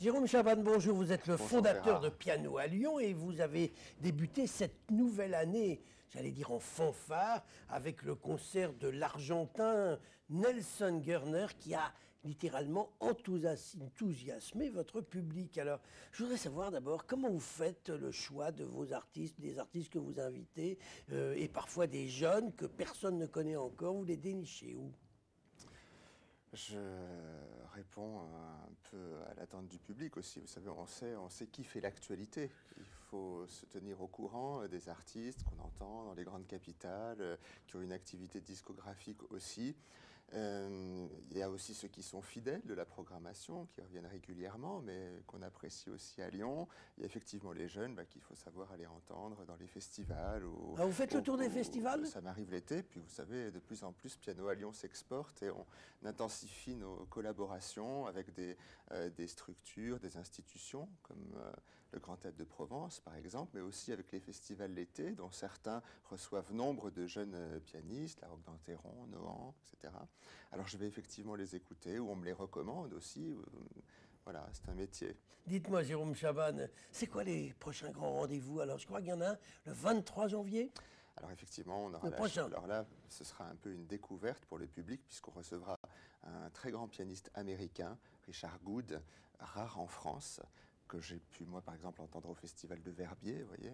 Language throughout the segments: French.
Jérôme Chaban, bonjour, vous êtes le Bonjour fondateur Gérard. de Piano à Lyon et vous avez débuté cette nouvelle année, j'allais dire en fanfare, avec le concert de l'Argentin Nelson Gerner qui a littéralement enthousiasmé votre public. Alors, je voudrais savoir d'abord comment vous faites le choix de vos artistes, des artistes que vous invitez, et parfois des jeunes que personne ne connaît encore, vous les dénichez où? Je réponds un peu à l'attente du public aussi. Vous savez, on sait qui fait l'actualité. Il faut se tenir au courant des artistes qu'on entend dans les grandes capitales, qui ont une activité discographique aussi. Il y a aussi ceux qui sont fidèles de la programmation, qui reviennent régulièrement, mais qu'on apprécie aussi à Lyon. Il y a effectivement les jeunes qu'il faut savoir aller entendre dans les festivals. Ah, vous faites le tour des festivals? Ça m'arrive l'été, puis vous savez, de plus en plus, Piano à Lyon s'exporte et on intensifie nos collaborations avec des structures, des institutions, comme le Grand Théâtre de Provence, par exemple, mais aussi avec les festivals l'été, dont certains reçoivent nombre de jeunes pianistes, la Roque d'Enterron, Nohant, etc. Alors je vais effectivement les écouter, ou on me les recommande aussi. Voilà, c'est un métier. Dites-moi, Jérôme Chaban, c'est quoi les prochains grands rendez-vous? Alors, je crois qu'il y en a un le 23 janvier. Alors effectivement, on aura Le prochain. Alors là, ce sera un peu une découverte pour le public, puisqu'on recevra un très grand pianiste américain, Richard Good, rare en France, que j'ai pu, moi, par exemple, entendre au Festival de Verbier, vous voyez,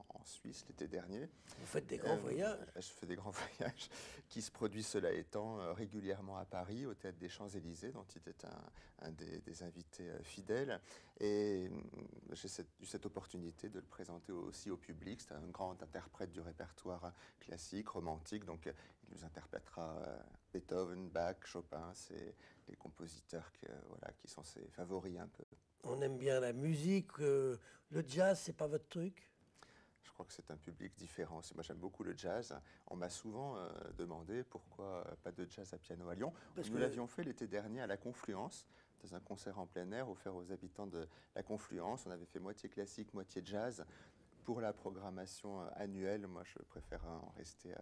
en Suisse, l'été dernier. Vous faites des grands voyages. Je fais des grands voyages, qui se produit, cela étant, régulièrement à Paris, au Théâtre des Champs-Élysées, dont il était un des invités fidèles. Et j'ai eu cette opportunité de le présenter aussi au public. C'est un grand interprète du répertoire classique, romantique, donc il nous interprétera Beethoven, Bach, Chopin, c'est les compositeurs qui sont ses favoris un peu. On aime bien la musique, le jazz, c'est pas votre truc? Je crois que c'est un public différent. Moi, j'aime beaucoup le jazz. On m'a souvent demandé pourquoi pas de jazz à Piano à Lyon. Nous l'avions fait l'été dernier à la Confluence, dans un concert en plein air offert aux habitants de la Confluence. On avait fait moitié classique, moitié jazz. Pour la programmation annuelle, moi, je préfère en rester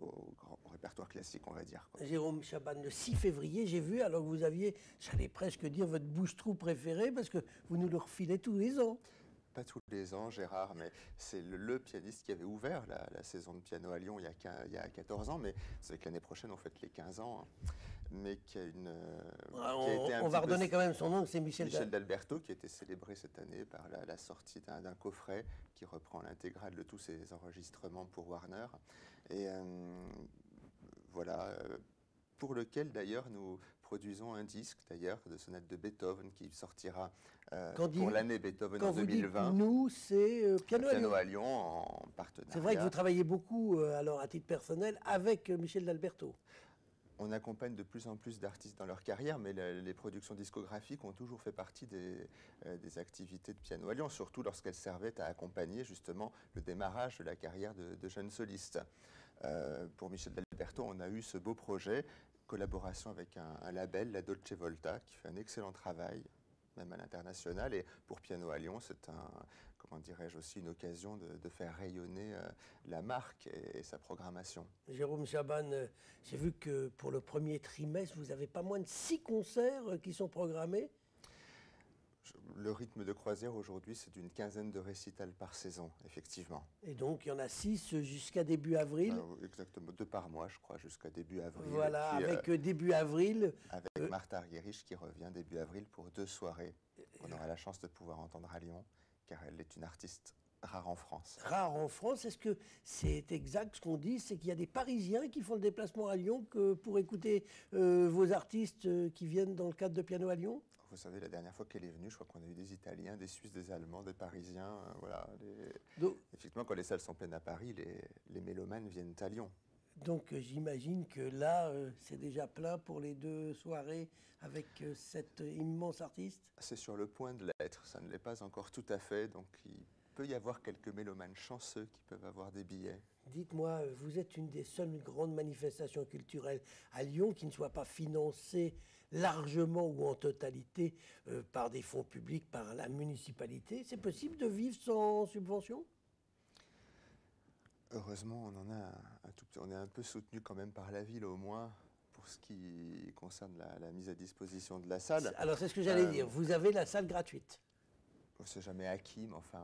au répertoire classique, on va dire, quoi. Jérôme Chaban, le 6 février, j'ai vu, alors que vous aviez, j'allais presque dire, votre bouche-trou préféré, parce que vous nous le refilez tous les ans. Pas tous les ans, Gérard, mais c'est le pianiste qui avait ouvert la saison de Piano à Lyon il y a 14 ans, mais c'est que l'année prochaine, on fête les 15 ans, hein, mais qui a une... on va redonner quand même son nom, c'est Michel d'Alberto, qui a été célébré cette année par la sortie d'un coffret qui reprend l'intégrale de tous ses enregistrements pour Warner. Et voilà... pour lequel d'ailleurs nous produisons un disque d'ailleurs de sonates de Beethoven qui sortira pour l'année Beethoven en 2020. Nous, c'est Piano à Lyon en partenariat. C'est vrai que vous travaillez beaucoup, alors à titre personnel, avec Michel d'Alberto. On accompagne de plus en plus d'artistes dans leur carrière, mais les productions discographiques ont toujours fait partie des activités de Piano à Lyon, surtout lorsqu'elles servaient à accompagner justement le démarrage de la carrière de jeunes solistes. Pour Michel d'Alberto, on a eu ce beau projet, collaboration avec un label, la Dolce Volta, qui fait un excellent travail, même à l'international. Et pour Piano à Lyon, c'est comment dirais-je, aussi une occasion de faire rayonner la marque et sa programmation. Jérôme Chaban, j'ai vu que pour le premier trimestre, vous avez pas moins de 6 concerts qui sont programmés. Le rythme de croisière aujourd'hui, c'est d'une quinzaine de récitals par saison, effectivement. Et donc, il y en a 6 jusqu'à début avril. Exactement, 2 par mois, je crois, jusqu'à début avril. Voilà, puis, avec début avril. Avec Martha Argerich qui revient début avril pour 2 soirées. On aura la chance de pouvoir entendre à Lyon, car elle est une artiste rare en France. Rare en France, est-ce que c'est exact ce qu'on dit? C'est qu'il y a des Parisiens qui font le déplacement à Lyon pour écouter vos artistes qui viennent dans le cadre de Piano à Lyon? Vous savez, la dernière fois qu'elle est venue, je crois qu'on a eu des Italiens, des Suisses, des Allemands, des Parisiens. Voilà. Effectivement, quand les salles sont pleines à Paris, les mélomanes viennent à Lyon. Donc j'imagine que là, c'est déjà plein pour les 2 soirées avec cet immense artiste? C'est sur le point de l'être. Ça ne l'est pas encore tout à fait, donc il peut y avoir quelques mélomanes chanceux qui peuvent avoir des billets. Dites-moi, vous êtes une des seules grandes manifestations culturelles à Lyon qui ne soit pas financée largement ou en totalité par des fonds publics, par la municipalité. C'est possible de vivre sans subvention? Heureusement, on en a un tout petit. On est un peu soutenu quand même par la ville, au moins, pour ce qui concerne la mise à disposition de la salle. Alors c'est ce que j'allais dire, vous avez la salle gratuite. C'est jamais acquis, mais enfin,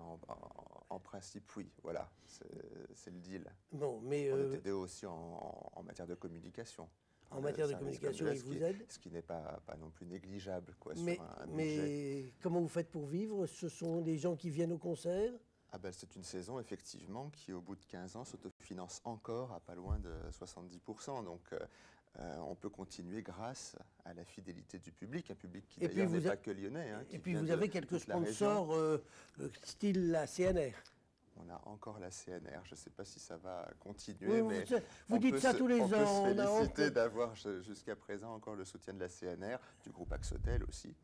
en principe, oui. Voilà, c'est le deal. Bon, mais on est aidé aussi en matière de communication. En matière de communication, ils vous aident. Ce qui n'est pas non plus négligeable, quoi, mais, sur un budget. Mais comment vous faites pour vivre? Ce sont des gens qui viennent au concert? Ah ben, c'est une saison, effectivement, qui, au bout de 15 ans, s'autofinance encore à pas loin de 70%. Donc, on peut continuer grâce à la fidélité du public, un public qui d'ailleurs n'est pas que lyonnais. Hein, et puis vous avez quelques sponsors style la CNR. On a encore la CNR, je ne sais pas si ça va continuer, oui, mais vous dites ça tous les ans. On peut se féliciter d'avoir jusqu'à présent encore le soutien de la CNR, du groupe Axotel aussi.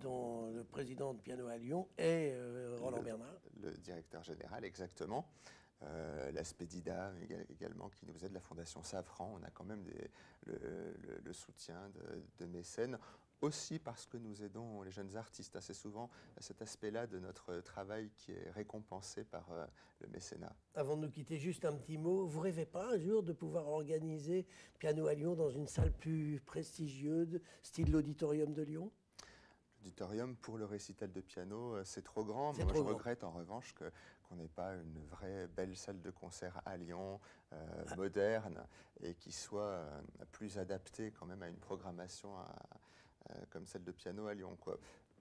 Dont le président de Piano à Lyon est Roland Bernard. Le directeur général, exactement. La Spedida également qui nous aide, la Fondation Safran. On a quand même le soutien de mécènes, aussi parce que nous aidons les jeunes artistes. C'est souvent cet aspect-là de notre travail qui est récompensé par le mécénat. Avant de nous quitter, juste un petit mot. Vous rêvez pas un jour de pouvoir organiser Piano à Lyon dans une salle plus prestigieuse, style l'Auditorium de Lyon? L'auditorium pour le récital de piano, c'est trop grand. Moi, je regrette en revanche qu'on n'ait pas une vraie belle salle de concert à Lyon, moderne, et qui soit plus adaptée quand même à une programmation comme celle de piano à Lyon, quoi.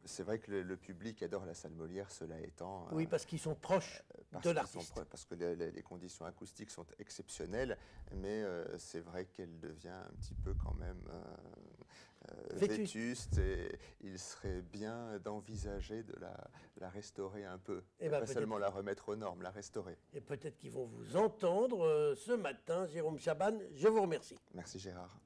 C'est vrai que le public adore la salle Molière, cela étant... Oui, parce qu'ils sont proches de l'artiste. Parce que les conditions acoustiques sont exceptionnelles, mais c'est vrai qu'elle devient un petit peu quand même vétuste, et il serait bien d'envisager de la restaurer un peu, et pas seulement la remettre aux normes, la restaurer. Et peut-être qu'ils vont vous entendre ce matin. Jérôme Chaban, je vous remercie. Merci Gérard.